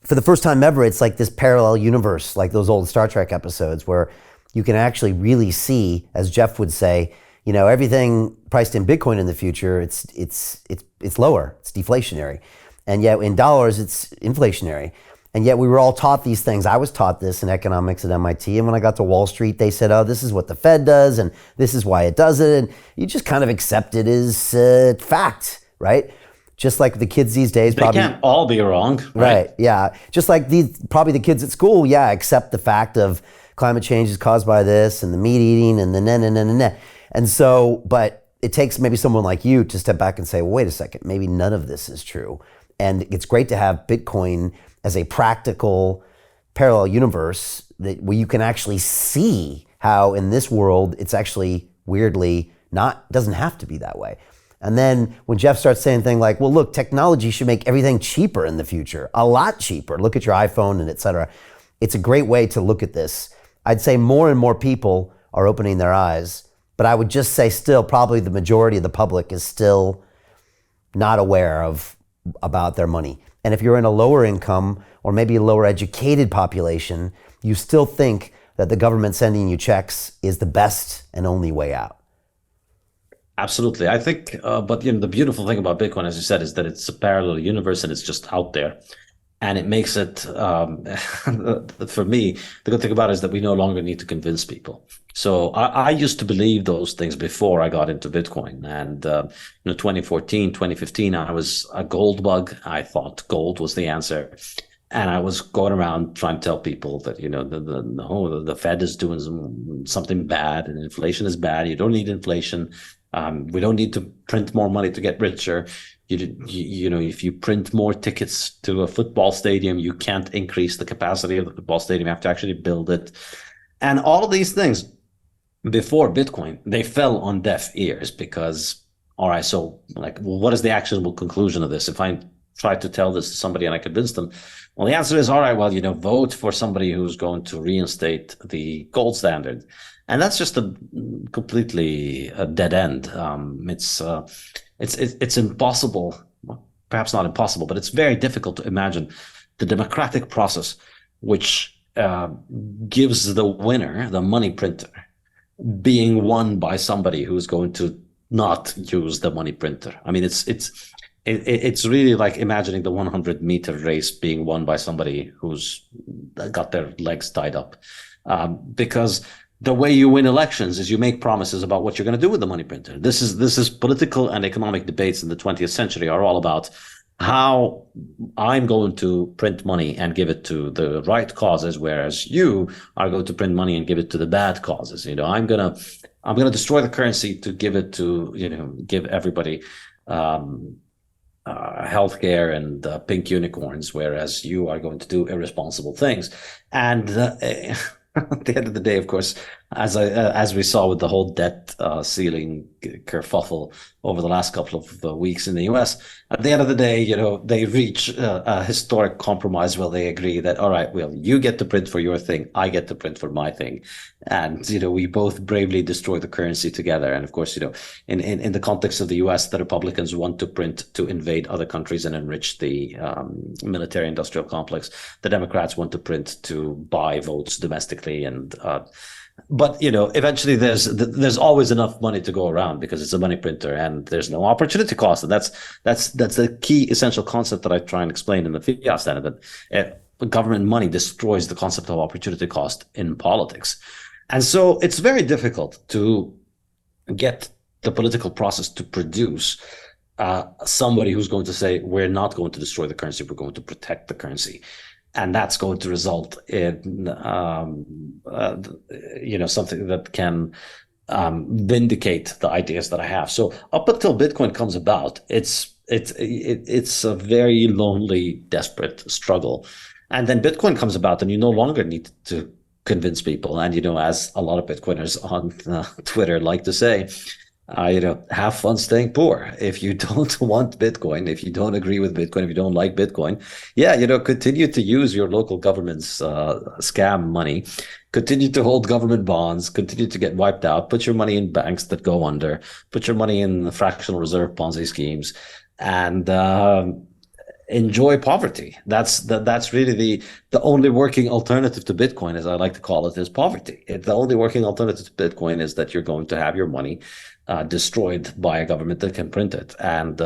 for the first time ever, it's like this parallel universe, like those old Star Trek episodes where you can actually really see, as Jeff would say, everything priced in Bitcoin in the future, it's lower, it's deflationary. And yet in dollars, it's inflationary. And yet we were all taught these things. I was taught this in economics at MIT. And when I got to Wall Street, they said, oh, this is what the Fed does, and this is why it does it. And you just kind of accept it as fact, right? Just like the kids these days they can't all be wrong. Right, yeah. Just like probably the kids at school, yeah, accept the fact of climate change is caused by this and the meat eating and the nah. And so, but it takes maybe someone like you to step back and say, well, wait a second, maybe none of this is true. And it's great to have Bitcoin as a practical parallel universe where you can actually see how in this world it's actually weirdly doesn't have to be that way. And then when Jeff starts saying things like, well, look, technology should make everything cheaper in the future, a lot cheaper. Look at your iPhone and et cetera. It's a great way to look at this. I'd say more and more people are opening their eyes, but I would just say still probably the majority of the public is still not aware about their money. And if you're in a lower income or maybe a lower educated population, you still think that the government sending you checks is the best and only way out. Absolutely. I think, but the beautiful thing about Bitcoin, as you said, is that it's a parallel universe and it's just out there. And it makes it, for me, the good thing about it is that we no longer need to convince people. So I used to believe those things before I got into Bitcoin. And, 2014, 2015, I was a gold bug. I thought gold was the answer. And I was going around trying to tell people that, the Fed is doing something bad and inflation is bad. You don't need inflation. We don't need to print more money to get richer. If you print more tickets to a football stadium, you can't increase the capacity of the football stadium. You have to actually build it. And all of these things before Bitcoin, they fell on deaf ears because, all right, so what is the actionable conclusion of this? If I try to tell this to somebody and I convince them, well, the answer is, all right, well, vote for somebody who's going to reinstate the gold standard. And that's just a completely dead end. It's impossible, well, perhaps not impossible, but it's very difficult to imagine the democratic process which gives the winner, the money printer, being won by somebody who's going to not use the money printer. I mean, it's really like imagining the 100-meter race being won by somebody who's got their legs tied up, because the way you win elections is you make promises about what you're going to do with the money printer. This is political and economic debates in the 20th century are all about how I'm going to print money and give it to the right causes, whereas you are going to print money and give it to the bad causes. I'm gonna destroy the currency to give it to give everybody healthcare and pink unicorns, whereas you are going to do irresponsible things. And at the end of the day, of course, as we saw with the whole debt ceiling kerfuffle over the last couple of weeks in the U.S., at the end of the day, they reach a historic compromise where they agree that, all right, well, you get to print for your thing, I get to print for my thing, and we both bravely destroy the currency together. And of course, in the context of the U.S., the Republicans want to print to invade other countries and enrich the military-industrial complex. The Democrats want to print to buy votes domestically and. But eventually there's always enough money to go around because it's a money printer and there's no opportunity cost. And that's the key essential concept that I try and explain in the Fiat standard, that government money destroys the concept of opportunity cost in politics. And so it's very difficult to get the political process to produce somebody who's going to say, we're not going to destroy the currency, we're going to protect the currency. And that's going to result in, something that can vindicate the ideas that I have. So up until Bitcoin comes about, it's a very lonely, desperate struggle. And then Bitcoin comes about, and you no longer need to convince people. And as a lot of Bitcoiners on Twitter like to say, have fun staying poor. If you don't want Bitcoin, if you don't agree with Bitcoin, if you don't like Bitcoin, continue to use your local government's scam money, continue to hold government bonds, continue to get wiped out, put your money in banks that go under, put your money in fractional reserve Ponzi schemes. And enjoy poverty. That's really the only working alternative to Bitcoin, as I like to call it, is poverty. The only working alternative to Bitcoin is that you're going to have your money destroyed by a government that can print it. And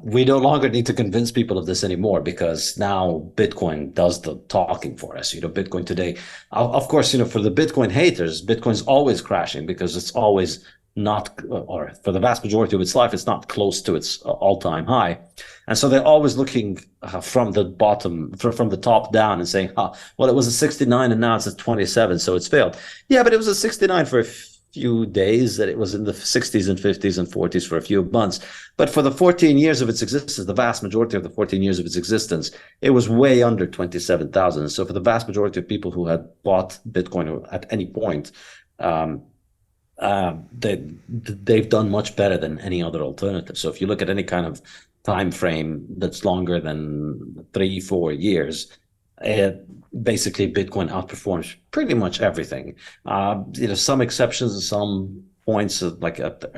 we no longer need to convince people of this anymore, because now Bitcoin does the talking for us. Bitcoin today, of course, for the Bitcoin haters, Bitcoin's always crashing because it's always not, or for the vast majority of its life, it's not close to its all-time high. And so they're always looking from the bottom, from the top down, and saying, well, it was a 69 and now it's a 27, so it's failed. Yeah, but it was a 69 for a few days, that it was in the 60s and 50s and 40s for a few months. But for the 14 years of its existence, the vast majority of the 14 years of its existence, it was way under 27,000. So for the vast majority of people who had bought Bitcoin at any point, they've done much better than any other alternative. So if you look at any kind of time frame that's longer than 3-4 years, basically Bitcoin outperforms pretty much everything. Some exceptions and some points, like at the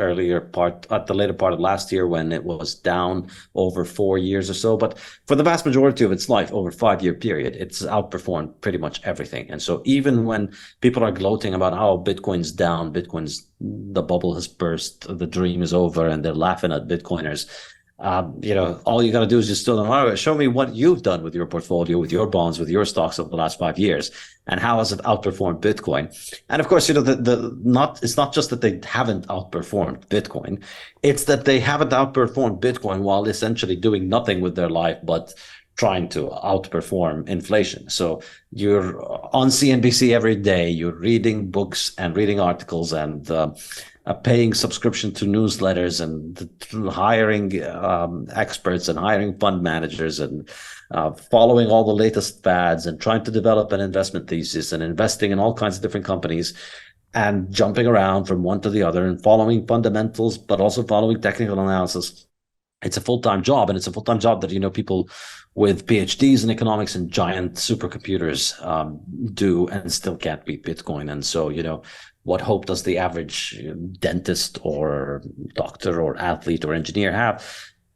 later part of last year when it was down over 4 years or so. But for the vast majority of its life, over a 5-year period, it's outperformed pretty much everything. And so even when people are gloating about how Bitcoin's down, the bubble has burst, the dream is over, and they're laughing at Bitcoiners, all you got to do is just show me what you've done with your portfolio, with your bonds, with your stocks over the last 5 years, and how has it outperformed Bitcoin? And of course, it's not just that they haven't outperformed Bitcoin, it's that they haven't outperformed Bitcoin while essentially doing nothing with their life but trying to outperform inflation. So you're on CNBC every day, you're reading books and reading articles and paying subscription to newsletters and hiring experts and hiring fund managers and following all the latest fads and trying to develop an investment thesis and investing in all kinds of different companies and jumping around from one to the other and following fundamentals, but also following technical analysis. It's a full-time job, and it's a full-time job that, people with PhDs in economics and giant supercomputers do, and still can't beat Bitcoin. And so, what hope does the average dentist or doctor or athlete or engineer have?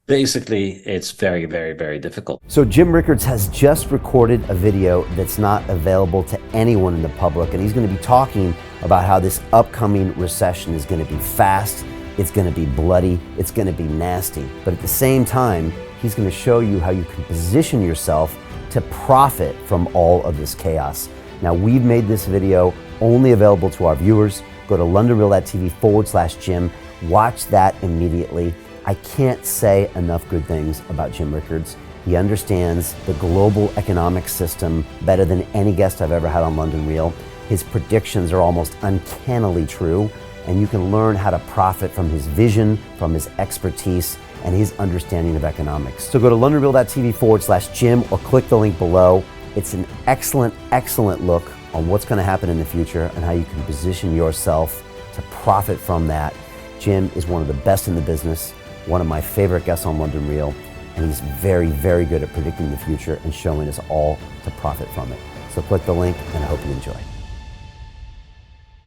Basically, it's very, very, very difficult. So Jim Rickards has just recorded a video that's not available to anyone in the public, and he's going to be talking about how this upcoming recession is going to be fast, it's going to be bloody, it's going to be nasty. But at the same time, he's going to show you how you can position yourself to profit from all of this chaos. Now, we've made this video only available to our viewers. Go to londonreal.tv/Jim. Watch that immediately. I can't say enough good things about Jim Rickards. He understands the global economic system better than any guest I've ever had on London Real. His predictions are almost uncannily true, and you can learn how to profit from his vision, from his expertise, and his understanding of economics. So go to londonreal.tv/Jim or click the link below. It's an excellent, excellent look on what's going to happen in the future and how you can position yourself to profit from that. Jim is one of the best in the business, one of my favorite guests on London Real, and he's very, very good at predicting the future and showing us all to profit from it. So click the link, and I hope you enjoy.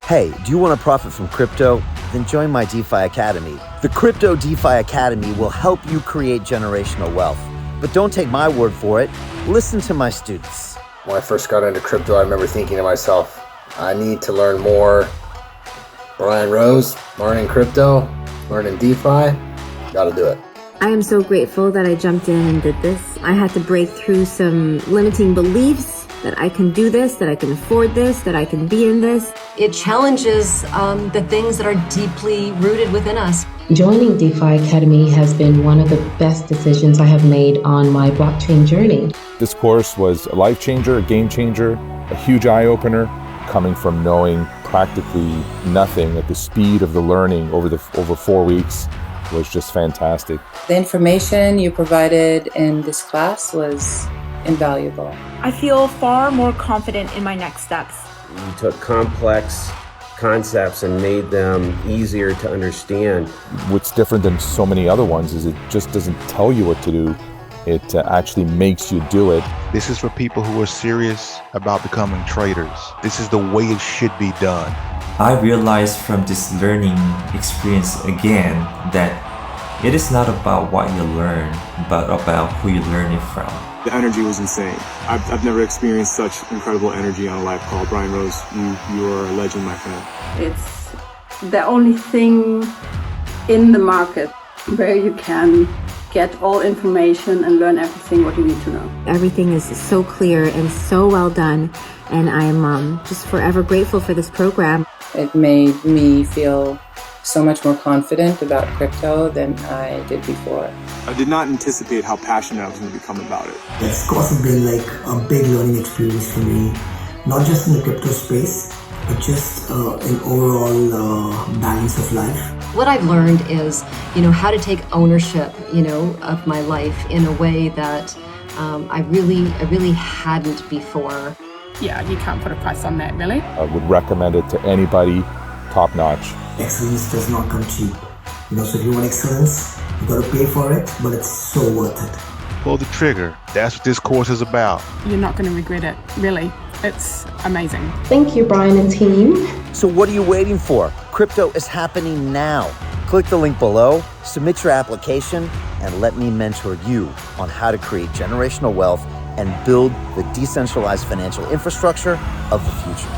Hey, do you want to profit from crypto? Then join my DeFi Academy. The Crypto DeFi Academy will help you create generational wealth. But don't take my word for it. Listen to my students. When I first got into crypto, I remember thinking to myself, I need to learn more. Brian Rose, learning crypto, learning DeFi, gotta do it. I am so grateful that I jumped in and did this. I had to break through some limiting beliefs that I can do this, that I can afford this, that I can be in this. It challenges the things that are deeply rooted within us. Joining DeFi Academy has been one of the best decisions I have made on my blockchain journey. This course was a life changer, a game changer, a huge eye-opener, coming from knowing practically nothing at the speed of the learning over 4 weeks was just fantastic. The information you provided in this class was invaluable. I feel far more confident in my next steps. You took complex concepts and made them easier to understand. What's different than so many other ones is it just doesn't tell you what to do. It actually makes you do it. This is for people who are serious about becoming traders. This is the way it should be done. I realized from this learning experience again that It is not about what you learn, but about who you learn it from. The energy was insane. I've never experienced such incredible energy on a live call. Brian Rose, you are a legend, my friend. It's the only thing in the market where you can get all information and learn everything what you need to know. Everything is so clear and so well done, and I'm just forever grateful for this program. It made me feel so much more confident about crypto than I did before. I did not anticipate how passionate I was going to become about it. It's also been like a big learning experience for me, not just in the crypto space, but just an overall balance of life. What I've learned is, how to take ownership, of my life in a way that I really hadn't before. Yeah, you can't put a price on that, really. I would recommend it to anybody, top notch. Excellence does not come cheap. So if you want excellence, you got to pay for it, but it's so worth it. Pull the trigger. That's what this course is about. You're not going to regret it, really. It's amazing. Thank you, Brian and team. So what are you waiting for? Crypto is happening now. Click the link below, submit your application, and let me mentor you on how to create generational wealth and build the decentralized financial infrastructure of the future.